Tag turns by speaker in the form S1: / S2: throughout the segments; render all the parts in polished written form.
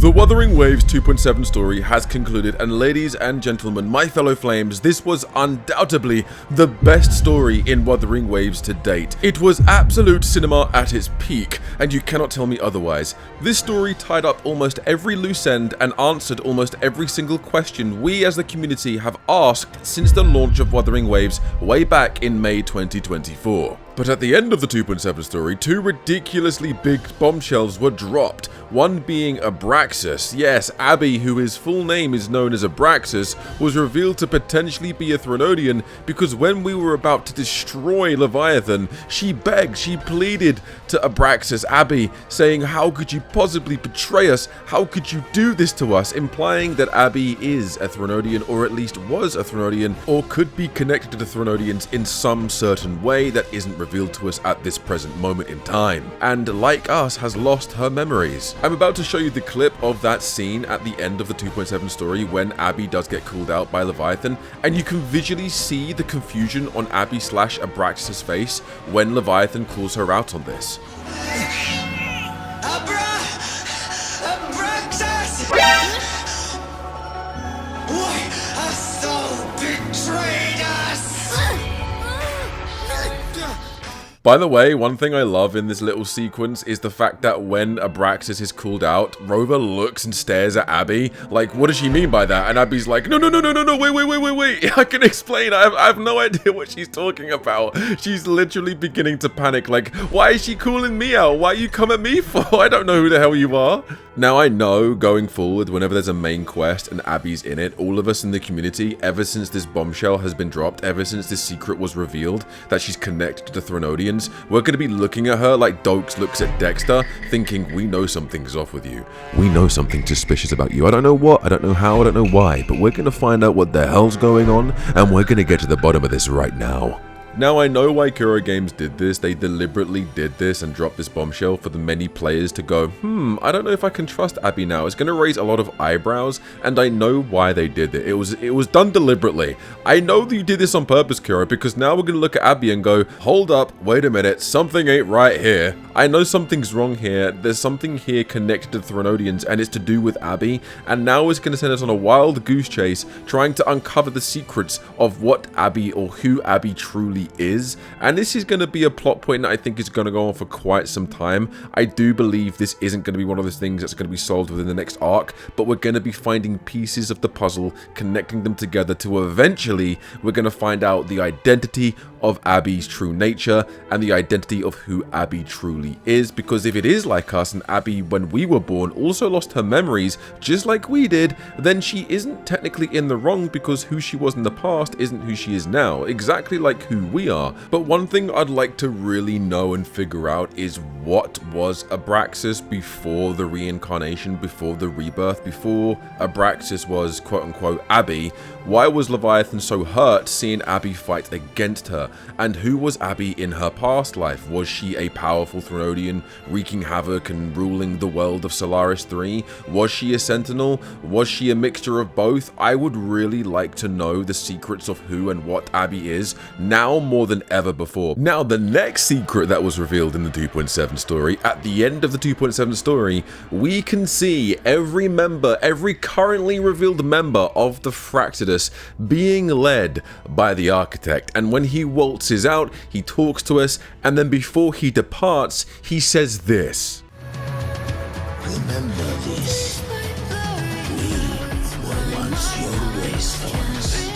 S1: The Wuthering Waves 2.7 story has concluded, and ladies and gentlemen, my fellow flames, this was undoubtedly the best story in Wuthering Waves to date. It was absolute cinema at its peak, and you cannot tell me otherwise. This story tied up almost every loose end and answered almost every single question we as the community have asked since the launch of Wuthering Waves way back in May 2024. But at the end of the 2.7 story, two ridiculously big bombshells were dropped, one being Abraxas. Yes, Abby, who his full name is known as Abraxas, was revealed to potentially be a Threnodian because when we were about to destroy Leviathan, she begged, she pleaded to Abraxas, Abby, saying, "How could you possibly betray us? How could you do this to us?" Implying that Abby is a Threnodian, or at least was a Threnodian, or could be connected to the Threnodians in some certain way that isn't revealed to us at this present moment in time, and like us has lost her memories. I'm about to show you the clip of that scene at the end of the 2.7 story when Abby does get called out by Leviathan, and you can visually see the confusion on Abby/Abraxas' face when Leviathan calls her out on this.
S2: Abraxas! Why hast thou betrayed us?
S1: By the way, one thing I love in this little sequence is the fact that when Abraxas is called out, Rover looks and stares at Abby, like, what does she mean by that? And Abby's like, no, wait, I can explain, I have no idea what she's talking about. She's literally beginning to panic, like, why is she calling me out? Why you come at me for? I don't know who the hell you are. Now I know, going forward, whenever there's a main quest and Abby's in it, all of us in the community, ever since this bombshell has been dropped, ever since this secret was revealed, that she's connected to the Threnodians, we're going to be looking at her like Dokes looks at Dexter, thinking we know something's off with you. We know something suspicious about you. I don't know what, I don't know how, I don't know why, but we're going to find out what the hell's going on, and we're going to get to the bottom of this right now. Now I know why Kuro Games did this. They deliberately did this and dropped this bombshell for the many players to go, I don't know if I can trust Abby now. It's going to raise a lot of eyebrows, and I know why they did it. It was done deliberately. I know that you did this on purpose, Kuro, because now we're going to look at Abby and go, hold up, wait a minute, something ain't right here. I know something's wrong here. There's something here connected to the Threnodians, and it's to do with Abby, and now it's going to send us on a wild goose chase trying to uncover the secrets of what Abby or who Abby truly is, and this is going to be a plot point that I think is going to go on for quite some time. I do believe this isn't going to be one of those things that's going to be solved within the next arc, but we're going to be finding pieces of the puzzle, connecting them together to eventually we're going to find out the identity of Abby's true nature and the identity of who Abby truly is, because if it is like us and Abby when we were born also lost her memories just like we did, then she isn't technically in the wrong, because who she was in the past isn't who she is now, exactly like who we are. But one thing I'd like to really know and figure out is, what was Abraxas before the reincarnation, before the rebirth, before Abraxas was quote-unquote Abby? Why was Leviathan so hurt seeing Abby fight against her? And who was Abby in her past life? Was she a powerful Threnodian wreaking havoc and ruling the world of Solaris 3? Was she a Sentinel? Was she a mixture of both? I would really like to know the secrets of who and what Abby is, now more than ever before. Now, the next secret that was revealed in the 2.7 story, at the end of the 2.7 story, we can see every member, every currently revealed member of the Fractidus being led by the Architect. And when he waltzes out, he talks to us, and then before he departs, he says this.
S2: Remember this. We were once your wastelands.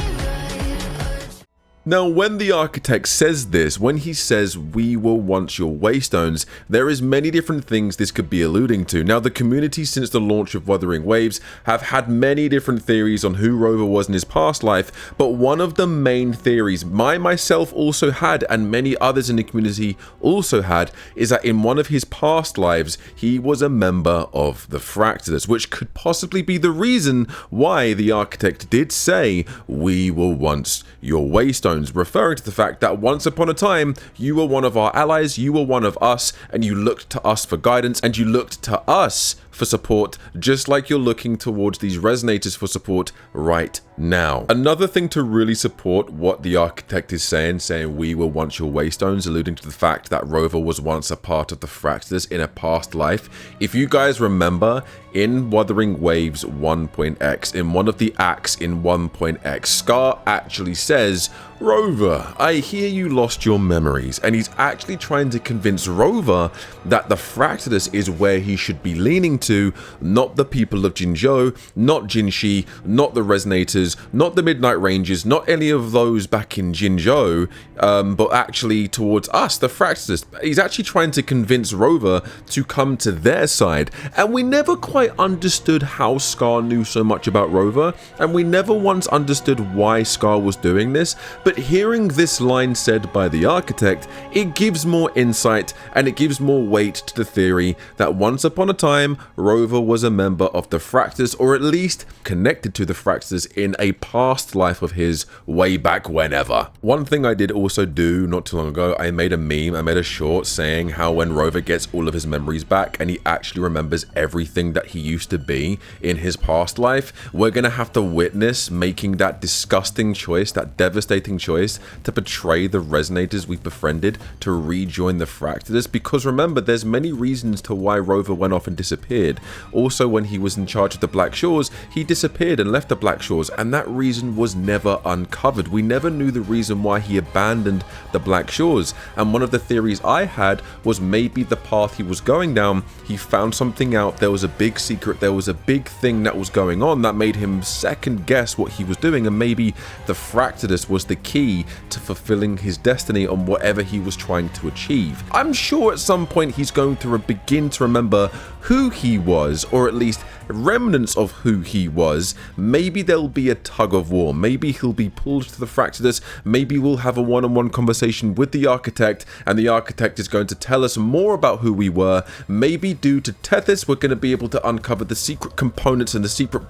S1: Now, when the Architect says this, when he says, we were once your waystones, there is many different things this could be alluding to. Now, the community since the launch of Wuthering Waves have had many different theories on who Rover was in his past life, but one of the main theories myself also had, and many others in the community also had, is that in one of his past lives, he was a member of the Fractidus, which could possibly be the reason why the Architect did say, we were once your waystones, referring to the fact that once upon a time, you were one of our allies, you were one of us, and you looked to us for guidance, and you looked to us for support, just like you're looking towards these resonators for support right now. Another thing to really support what the Architect is saying we were once your waystones, alluding to the fact that Rover was once a part of the Fractidus in a past life. If you guys remember, in Wuthering Waves 1.x, in one of the acts in 1.x, Scar actually says, "Rover, I hear you lost your memories," and he's actually trying to convince Rover that the Fractidus is where he should be leaning to, not the people of Jinzhou, not Jinshi, not the Resonators, not the Midnight Rangers, not any of those back in Jinzhou, but actually towards us, the Fractidus. He's actually trying to convince Rover to come to their side, and we never quite understood how Scar knew so much about Rover, and we never once understood why Scar was doing this, but hearing this line said by the architect, it gives more insight and it gives more weight to the theory that once upon a time, Rover was a member of the Fractidus, or at least connected to the Fractidus in a past life of his way back whenever. One thing I did also do not too long ago, I made a meme, I made a short saying how when Rover gets all of his memories back and he actually remembers everything that he used to be in his past life, we're gonna have to witness making that disgusting choice, that devastating choice to betray the Resonators we've befriended to rejoin the Fractidus, because remember, there's many reasons to why Rover went off and disappeared. Also, when he was in charge of the Black Shores, he disappeared and left the Black Shores, and that reason was never uncovered. We never knew the reason why he abandoned the Black Shores, and one of the theories I had was maybe the path he was going down, he found something out, there was a big secret, there was a big thing that was going on that made him second guess what he was doing, and maybe the Fractidus was the key to fulfilling his destiny on whatever he was trying to achieve. I'm sure at some point he's going to begin to remember who he was, or at least remnants of who he was. Maybe there'll be a tug of war, maybe he'll be pulled to the Fractidus, maybe we'll have a one-on-one conversation with the architect and the architect is going to tell us more about who we were. Maybe due to Tethys we're going to be able to uncover the secret components and the secret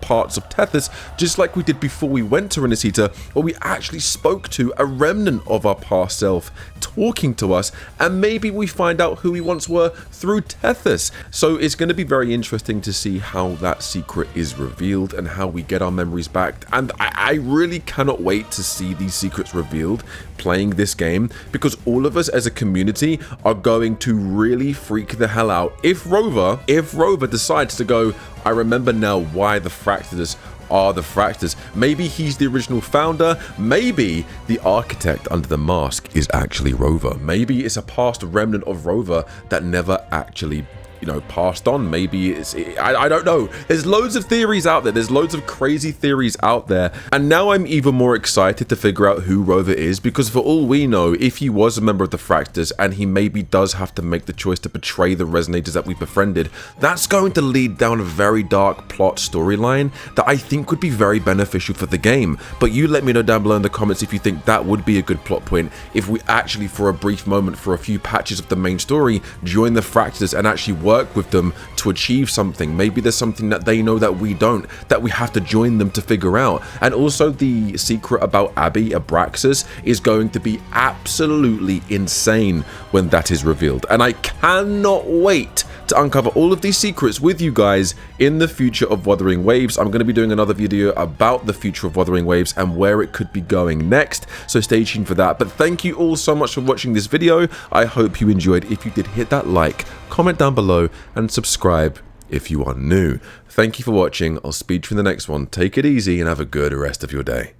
S1: parts of Tethys, just like we did before we went to Renacita, where we actually spoke to a remnant of our past self talking to us, and maybe we find out who we once were through Tethys. So it's going to be very interesting to see how that secret is revealed and how we get our memories back, and I really cannot wait to see these secrets revealed playing this game, because all of us as a community are going to really freak the hell out if Rover decides to go, I remember now why the Fractidus are the Fractidus. Maybe he's the original founder, maybe the architect under the mask is actually Rover, maybe it's a past remnant of Rover that never actually passed on. Maybe it's, I don't know. There's loads of theories out there. There's loads of crazy theories out there. And now I'm even more excited to figure out who Rover is, because for all we know, if he was a member of the Fractidus and he maybe does have to make the choice to betray the Resonators that we befriended, that's going to lead down a very dark plot storyline that I think would be very beneficial for the game. But you let me know down below in the comments if you think that would be a good plot point, if we actually for a brief moment, for a few patches of the main story, join the Fractidus and actually work with them to achieve something. Maybe there's something that they know that we don't, that we have to join them to figure out. And also the secret about Abby Abraxas is going to be absolutely insane when that is revealed, and I cannot wait to uncover all of these secrets with you guys in the future of Wuthering Waves. I'm going to be doing another video about the future of Wuthering Waves and where it could be going next, so stay tuned for that. But thank you all so much for watching this video. I hope you enjoyed. If you did, hit that like, comment down below, and subscribe if you are new. Thank you for watching. I'll speak to you in the next one. Take it easy and have a good rest of your day.